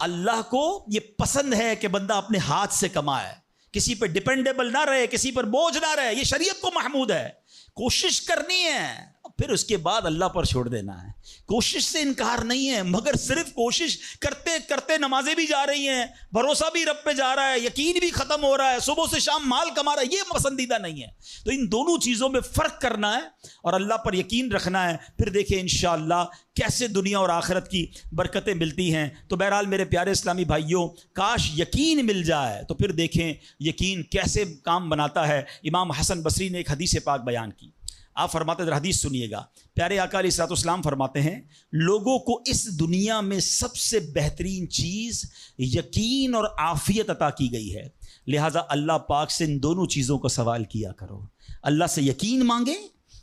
اللہ کو یہ پسند ہے کہ بندہ اپنے ہاتھ سے کمائے، کسی پر ڈیپینڈیبل نہ رہے، کسی پر بوجھ نہ رہے۔ یہ شریعت کو محمود ہے۔ کوشش کرنی ہے، پھر اس کے بعد اللہ پر چھوڑ دینا ہے۔ کوشش سے انکار نہیں ہے، مگر صرف کوشش کرتے کرتے نمازیں بھی جا رہی ہیں، بھروسہ بھی رب پہ جا رہا ہے، یقین بھی ختم ہو رہا ہے، صبح سے شام مال کما رہا ہے، یہ پسندیدہ نہیں ہے۔ تو ان دونوں چیزوں میں فرق کرنا ہے اور اللہ پر یقین رکھنا ہے، پھر دیکھیں انشاءاللہ کیسے دنیا اور آخرت کی برکتیں ملتی ہیں۔ تو بہرحال میرے پیارے اسلامی بھائیوں، کاش یقین مل جائے تو پھر دیکھیں یقین کیسے کام بناتا ہے۔ امام حسن بصری نے ایک حدیث پاک بیان کی، آپ فرماتے ہیں، حدیث سنیے گا، پیارے آقا علیہ الصلوۃ والسلام فرماتے ہیں، لوگوں کو اس دنیا میں سب سے بہترین چیز یقین اور عافیت عطا کی گئی ہے، لہٰذا اللہ پاک سے ان دونوں چیزوں کو سوال کیا کرو، اللہ سے یقین مانگیں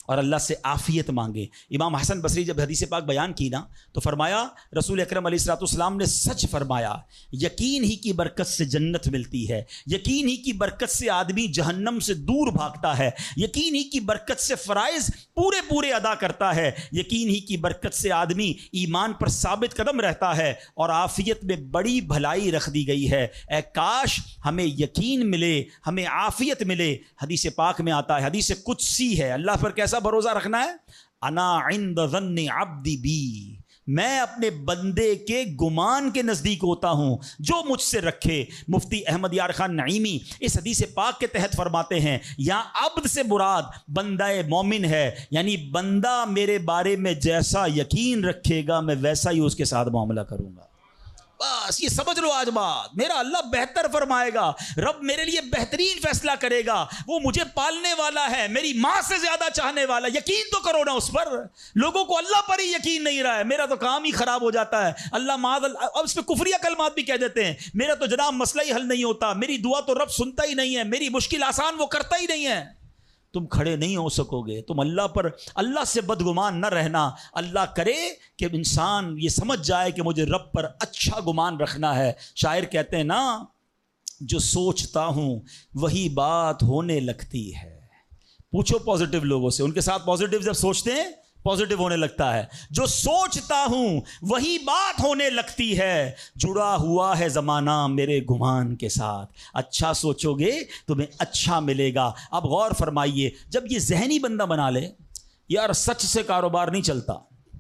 اور اللہ سے عافیت مانگے۔ امام حسن بصری جب حدیث پاک بیان کی نا تو فرمایا، رسول اکرم علیہ الصلوۃ والسلام نے سچ فرمایا، یقین ہی کی برکت سے جنت ملتی ہے، یقین ہی کی برکت سے آدمی جہنم سے دور بھاگتا ہے، یقین ہی کی برکت سے فرائض پورے ادا کرتا ہے، یقین ہی کی برکت سے آدمی ایمان پر ثابت قدم رہتا ہے، اور عافیت میں بڑی بھلائی رکھ دی گئی ہے۔ اے کاش ہمیں یقین ملے، ہمیں عافیت ملے۔ حدیث پاک میں آتا ہے، حدیث قدسی ہے، اللہ پر کیسا بھروسہ رکھنا ہے؟ انا عند ظن عبدی بی، میں اپنے بندے کے گمان کے نزدیک ہوتا ہوں جو مجھ سے رکھے۔ مفتی احمد یار خان نعیمی اس حدیث پاک کے تحت فرماتے ہیں، یہاں عبد سے مراد بندہ مومن ہے، یعنی بندہ میرے بارے میں جیسا یقین رکھے گا میں ویسا ہی اس کے ساتھ معاملہ کروں گا۔ بس یہ سمجھ لو آج بات، میرا اللہ بہتر فرمائے گا، رب میرے لیے بہترین فیصلہ کرے گا، وہ مجھے پالنے والا ہے، میری ماں سے زیادہ چاہنے والا۔ یقین تو کرو نا اس پر۔ لوگوں کو اللہ پر ہی یقین نہیں رہا ہے، میرا تو کام ہی خراب ہو جاتا ہے، اللہ معاذ اللہ، اب اس پہ کفریہ کلمات بھی کہہ دیتے ہیں، میرا تو جناب مسئلہ ہی حل نہیں ہوتا، میری دعا تو رب سنتا ہی نہیں ہے، میری مشکل آسان وہ کرتا ہی نہیں ہے۔ تم کھڑے نہیں ہو سکو گے، تم اللہ سے بدگمان نہ رہنا۔ اللہ کرے کہ انسان یہ سمجھ جائے کہ مجھے رب پر اچھا گمان رکھنا ہے۔ شاعر کہتے ہیں نا، جو سوچتا ہوں وہی بات ہونے لگتی ہے۔ پوچھو پازیٹیو لوگوں سے، ان کے ساتھ پازیٹیو جب سوچتے ہیں پازیٹیو ہونے لگتا ہے۔ جو سوچتا ہوں وہی بات ہونے لگتی ہے، جڑا ہوا ہے زمانہ میرے گمان کے ساتھ۔ اچھا سوچو گے تمہیں اچھا ملے گا۔ اب غور فرمائیے، جب یہ ذہنی بندہ بنا لے یار سچ سے کاروبار نہیں چلتا،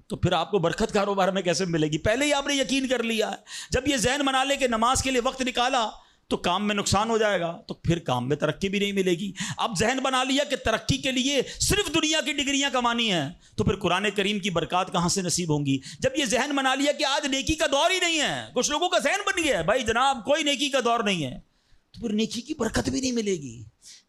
تو پھر آپ کو برکت کاروبار میں کیسے ملے گی؟ پہلے ہی آپ نے یقین کر لیا ہے۔ جب یہ ذہن بنا لے کہ نماز کے لیے وقت نکالا تو کام میں نقصان ہو جائے گا، تو پھر کام میں ترقی بھی نہیں ملے گی۔ اب ذہن بنا لیا کہ ترقی کے لیے صرف دنیا کی ڈگریاں کمانی ہیں، تو پھر قرآن کریم کی برکات کہاں سے نصیب ہوں گی؟ جب یہ ذہن بنا لیا کہ آج نیکی کا دور ہی نہیں ہے، کچھ لوگوں کا ذہن بن گیا ہے بھائی جناب کوئی نیکی کا دور نہیں ہے، تو پھر نیکی کی برکت بھی نہیں ملے گی۔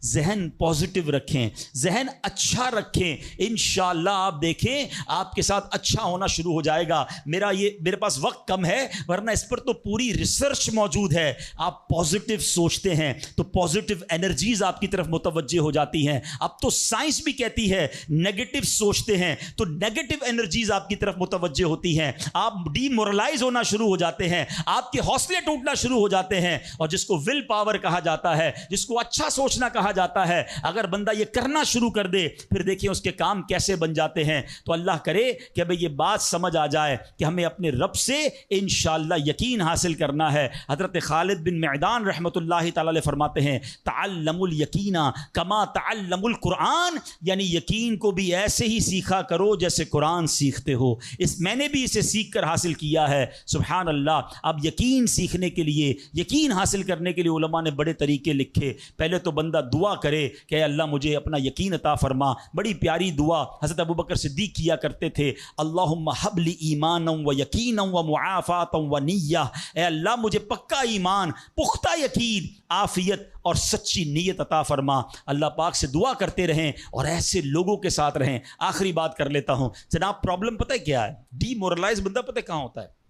ذہن پازیٹیو رکھیں، ذہن اچھا رکھیں، انشاءاللہ آپ دیکھیں آپ کے ساتھ اچھا ہونا شروع ہو جائے گا۔ میرے پاس وقت کم ہے، ورنہ اس پر تو پوری ریسرچ موجود ہے۔ آپ پازیٹیو سوچتے ہیں تو پازیٹیو انرجیز آپ کی طرف متوجہ ہو جاتی ہیں۔ اب تو سائنس بھی کہتی ہے نیگیٹو سوچتے ہیں تو نیگیٹو انرجیز آپ کی طرف متوجہ ہوتی ہیں، آپ ڈی مورلائز ہونا شروع ہو جاتے ہیں، آپ کے حوصلے ٹوٹنا شروع ہو جاتے ہیں۔ اور جس کو ول پاور کہا جاتا ہے، جس کو اچھا سوچنا کہا جاتا ہے، اگر بندہ یہ کرنا شروع کر دے پھر دیکھیں اس کے کام کیسے بن جاتے ہیں۔ تو اللہ کرے کہ بھئی یہ بات سمجھ آ جائے کہ ہمیں اپنے رب سے انشاءاللہ یقین حاصل کرنا ہے۔ حضرت خالد بن معدان رحمۃ اللہ تعالی علیہ فرماتے ہیں، تعلموا الیقین کما تعلموا القرآن، یعنی یقین کو بھی ایسے ہی سیکھا کرو جیسے قرآن سیکھتے ہو۔ میں نے بھی اسے سیکھ کر حاصل کیا ہے۔ سبحان اللہ۔ اب یقین سیکھنے کے لیے، یقین حاصل کرنے کے لیے علماء نے بڑے طریقے لکھے۔ پہلے تو بندہ بندہ دعا کرے کہ اے اللہ مجھے اپنا یقین عطا فرما. بڑی پیاری دعا حضرت ابوبکر صدیق کیا کرتے تھے. اللہم حب لی ایمانا و یقینا و معافاتا و نیہ. اے اللہ مجھے پکا ایمان، پختہ یقین، عافیت اور سچی نیت عطا فرما. اللہ پاک سے دعا کرتے رہیں اور ایسے لوگوں کے ساتھ رہیں. آخری بات کر لیتا ہوں جناب. پرابلم پتہ ہے کیا ہے؟ ڈی مورلائز بندہ پتہ کہاں ہوتا ہے؟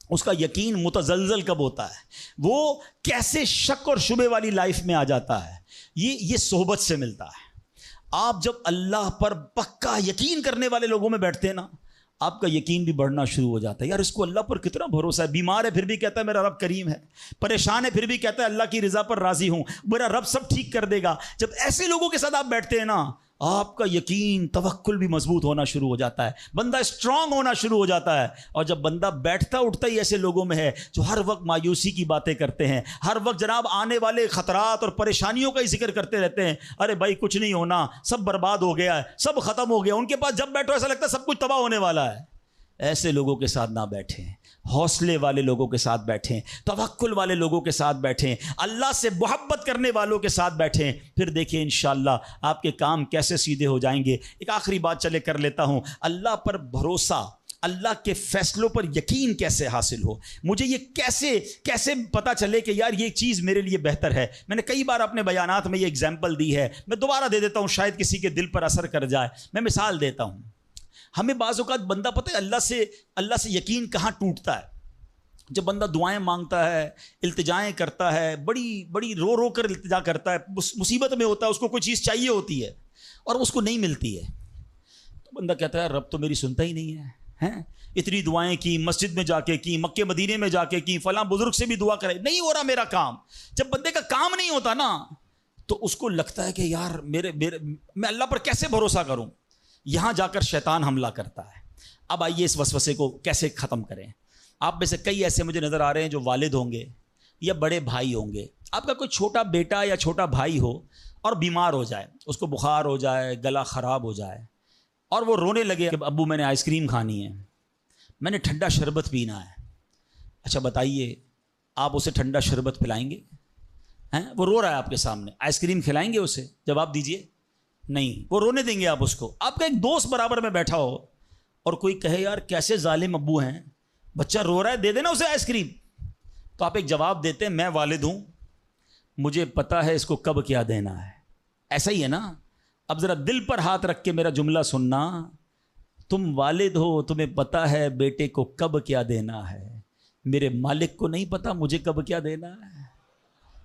اس کا یقین متزلزل کب ہوتا ہے؟ وہ کیسے شک اور شبے والی لائف میں آ جاتا ہے؟ یہ صحبت سے ملتا ہے. آپ جب اللہ پر پکا یقین کرنے والے لوگوں میں بیٹھتے ہیں نا، آپ کا یقین بھی بڑھنا شروع ہو جاتا ہے. یار اس کو اللہ پر کتنا بھروسہ ہے. بیمار ہے پھر بھی کہتا ہے میرا رب کریم ہے. پریشان ہے پھر بھی کہتا ہے اللہ کی رضا پر راضی ہوں، میرا رب سب ٹھیک کر دے گا. جب ایسے لوگوں کے ساتھ آپ بیٹھتے ہیں نا، آپ کا یقین توکل بھی مضبوط ہونا شروع ہو جاتا ہے، بندہ اسٹرانگ ہونا شروع ہو جاتا ہے. اور جب بندہ بیٹھتا اٹھتا ہی ایسے لوگوں میں ہے جو ہر وقت مایوسی کی باتیں کرتے ہیں، ہر وقت جناب آنے والے خطرات اور پریشانیوں کا ہی ذکر کرتے رہتے ہیں. ارے بھائی کچھ نہیں ہونا، سب برباد ہو گیا ہے، سب ختم ہو گیا. ان کے پاس جب بیٹھو ایسا لگتا ہے سب کچھ تباہ ہونے والا ہے. ایسے لوگوں کے ساتھ نہ بیٹھیں، حوصلے والے لوگوں کے ساتھ بیٹھیں، توکل والے لوگوں کے ساتھ بیٹھیں، اللہ سے محبت کرنے والوں کے ساتھ بیٹھیں. پھر دیکھیں انشاءاللہ آپ کے کام کیسے سیدھے ہو جائیں گے. ایک آخری بات چلے کر لیتا ہوں. اللہ پر بھروسہ، اللہ کے فیصلوں پر یقین کیسے حاصل ہو؟ مجھے یہ کیسے پتہ چلے کہ یار یہ چیز میرے لیے بہتر ہے؟ میں نے کئی بار اپنے بیانات میں یہ اگزامپل دی ہے، میں دوبارہ دے دیتا ہوں، شاید کسی کے دل پر اثر کر جائے. میں مثال دیتا ہوں. ہمیں بعض اوقات بندہ پتہ ہے اللہ سے یقین کہاں ٹوٹتا ہے؟ جب بندہ دعائیں مانگتا ہے، التجائیں کرتا ہے، بڑی رو کر التجا کرتا ہے، مصیبت میں ہوتا ہے، اس کو کوئی چیز چاہیے ہوتی ہے اور اس کو نہیں ملتی ہے، تو بندہ کہتا ہے رب تو میری سنتا ہی نہیں ہے. اتنی دعائیں کی، مسجد میں جا کے کی، مکے مدینے میں جا کے کی، فلاں بزرگ سے بھی دعا کرے، نہیں ہو رہا میرا کام. جب بندے کا کام نہیں ہوتا نا تو اس کو لگتا ہے کہ یار میں اللہ پر کیسے بھروسہ کروں. یہاں جا کر شیطان حملہ کرتا ہے. اب آئیے اس وسوسے کو کیسے ختم کریں. آپ میں سے کئی ایسے مجھے نظر آ رہے ہیں جو والد ہوں گے یا بڑے بھائی ہوں گے. آپ کا کوئی چھوٹا بیٹا یا چھوٹا بھائی ہو اور بیمار ہو جائے، اس کو بخار ہو جائے، گلا خراب ہو جائے اور وہ رونے لگے کہ ابو میں نے آئس کریم کھانی ہے، میں نے ٹھنڈا شربت پینا ہے. اچھا بتائیے آپ اسے ٹھنڈا شربت پلائیں گے؟ وہ رو رہا ہے آپ کے سامنے، آئس کریم کھلائیں گے اسے؟ جواب دیجئے نہیں. وہ رونے دیں گے آپ اس کو. آپ کا ایک دوست برابر میں بیٹھا ہو اور کوئی کہے یار کیسے ظالم ابو ہیں، بچہ رو رہا ہے دے دینا اسے آئس کریم، تو آپ ایک جواب دیتے ہیں میں والد ہوں، مجھے پتا ہے اس کو کب کیا دینا ہے. ایسا ہی ہے نا؟ اب ذرا دل پر ہاتھ رکھ کے میرا جملہ سننا. تم والد ہو، تمہیں پتا ہے بیٹے کو کب کیا دینا ہے. میرے مالک کو نہیں پتا مجھے کب کیا دینا ہے.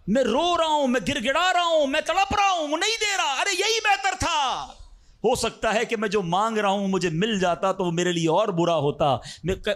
میں رو رہا ہوں، میں گر گڑا رہا ہوں، میں تڑپ رہا ہوں، وہ نہیں دے رہا. ارے یہی بہتر تھا. ہو سکتا ہے کہ میں جو مانگ رہا ہوں مجھے مل جاتا تو وہ میرے لیے اور برا ہوتا.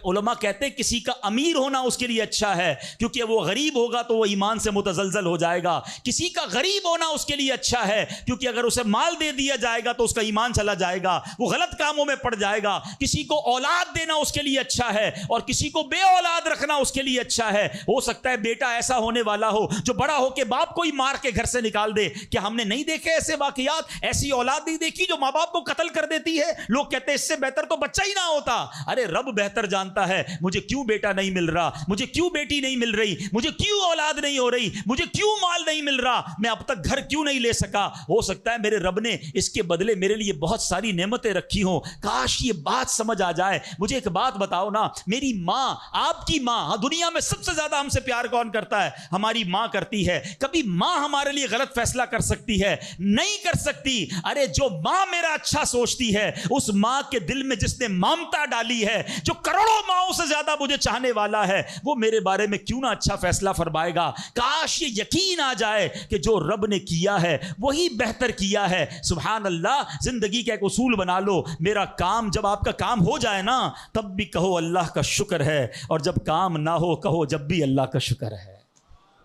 علماء کہتے ہیں کسی کا امیر ہونا اس کے لیے اچھا ہے، کیونکہ وہ غریب ہوگا تو وہ ایمان سے متزلزل ہو جائے گا. کسی کا غریب ہونا اس کے لیے اچھا ہے، کیونکہ اگر اسے مال دے دیا جائے گا تو اس کا ایمان چلا جائے گا، وہ غلط کاموں میں پڑ جائے گا. کسی کو اولاد دینا اس کے لیے اچھا ہے اور کسی کو بے اولاد رکھنا اس کے لیے اچھا ہے. ہو سکتا ہے بیٹا ایسا ہونے والا ہو جو بڑا ہو کے باپ کو ہی مار کے گھر سے نکال دے. کیا ہم نے نہیں دیکھے ایسے واقعات؟ ایسی اولاد نہیں دیکھی جو ماں باپ کو قتل کر دیتی ہے؟ لوگ کہتے ہیں اس سے بہتر تو بچہ ہی نہ ہوتا. ارے رب بہتر جانتا ہے مجھے کیوں بیٹا نہیں مل رہا، مجھے کیوں بیٹی نہیں مل رہی، مجھے کیوں اولاد نہیں ہو رہی، مجھے کیوں مال نہیں مل رہا، میں اب تک گھر کیوں نہیں لے سکا. ہو سکتا ہے میرے رب نے اس کے بدلے میرے لیے بہت ساری نعمتیں رکھی ہوں. کاش یہ بات سمجھ آ جائے. مجھے ایک بات بتاؤ نا، میری ماں، آپ کی ماں، دنیا میں سب سے زیادہ ہم سے پیار کون کرتا ہے؟ ہماری ماں کرتی ہے. کبھی ماں ہمارے لیے غلط فیصلہ کر سکتی ہے؟ نہیں کر سکتی. ارے جو ماں میرا اچھا سوچتی ہے، اس ماں کے دل میں جس نے ممتا ڈالی ہے، جو کروڑوں ماؤں سے زیادہ مجھے چاہنے والا ہے، وہ میرے بارے میں کیوں نہ اچھا فیصلہ فرمائے گا. کاش یہ یقین آ جائے کہ جو رب نے کیا ہے وہی بہتر کیا ہے. سبحان اللہ. زندگی کا ایک اصول بنا لو، میرا کام، جب آپ کا کام ہو جائے نا تب بھی کہو اللہ کا شکر ہے، اور جب کام نہ ہو کہو جب بھی اللہ کا شکر ہے.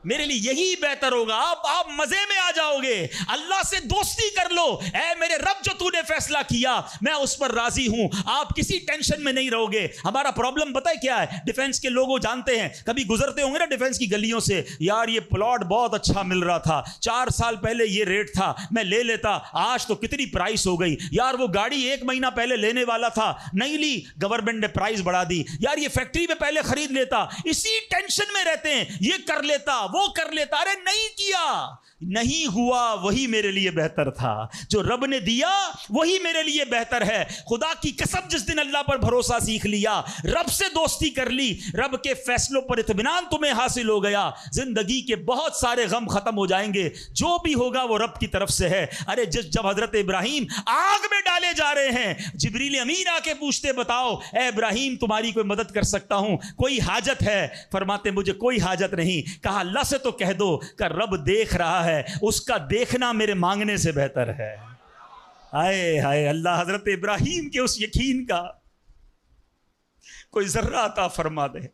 میرے لیے یہی بہتر ہوگا. آپ مزے میں آ جاؤ گے. اللہ سے دوستی کر لو. اے میرے رب جو تو نے فیصلہ کیا میں اس پر راضی ہوں. آپ کسی ٹینشن میں نہیں رہو گے. ہمارا پرابلم پتہ ہے کیا ہے؟ ڈیفنس کے لوگوں جانتے ہیں، کبھی گزرتے ہوں گے نا ڈیفنس کی گلیوں سے، یار یہ پلاٹ بہت اچھا مل رہا تھا، 4 سال پہلے یہ ریٹ تھا، میں لے لیتا، آج تو کتنی پرائس ہو گئی. یار وہ گاڑی 1 مہینہ پہلے لینے والا تھا، نہیں لی، گورنمنٹ نے پرائس بڑھا دی. یار یہ فیکٹری میں پہلے خرید لیتا. اسی ٹینشن میں رہتے ہیں، یہ کر لیتا وہ کر لیتا. ارے نہیں کیا, نہیں ہوا, وہی میرے لیے بہتر تھا. جو رب نے دیا وہی میرے لیے بہتر ہے. خدا کی قسم جس دن اللہ پر بھروسہ سیکھ لیا, رب سے دوستی کر لی, رب کے فیصلوں پر اطمینان تمہیں حاصل ہو گیا, زندگی کے بہت سارے غم ختم ہو جائیں گے. جو بھی ہوگا وہ رب کی طرف سے ہے. ارے جب حضرت ابراہیم آگ میں ڈالے جا رہے ہیں, جبریل امین آ کے پوچھتے بتاؤ اے ابراہیم تمہاری کوئی مدد کر سکتا ہوں, کوئی حاجت ہے؟ فرماتے مجھے کوئی حاجت نہیں. کہا اللہ سے تو کہہ دو کہ رب دیکھ رہا ہے, اس کا دیکھنا میرے مانگنے سے بہتر ہے. ہائے ہائے, اللہ حضرت ابراہیم کے اس یقین کا کوئی ذرہ عطا فرما دے,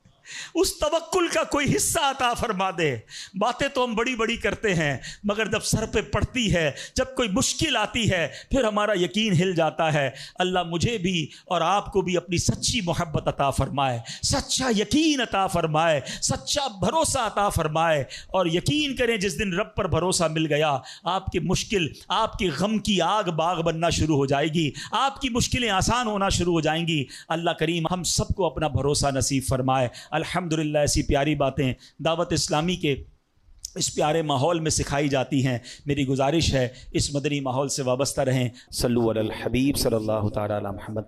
اس توکل کا کوئی حصہ عطا فرما دے. باتیں تو ہم بڑی بڑی کرتے ہیں مگر جب سر پہ پڑتی ہے, جب کوئی مشکل آتی ہے, پھر ہمارا یقین ہل جاتا ہے. اللہ مجھے بھی اور آپ کو بھی اپنی سچی محبت عطا فرمائے, سچا یقین عطا فرمائے, سچا بھروسہ عطا فرمائے. اور یقین کریں جس دن رب پر بھروسہ مل گیا, آپ کی مشکل, آپ کی غم کی آگ باغ بننا شروع ہو جائے گی, آپ کی مشکلیں آسان ہونا شروع ہو جائیں گی. اللہ کریم ہم سب کو اپنا بھروسہ نصیب فرمائے. الحمدللہ ایسی پیاری باتیں دعوت اسلامی کے اس پیارے ماحول میں سکھائی جاتی ہیں. میری گزارش ہے اس مدنی ماحول سے وابستہ رہیں. صلو علی الحبیب صلی اللہ تعالی علی محمد.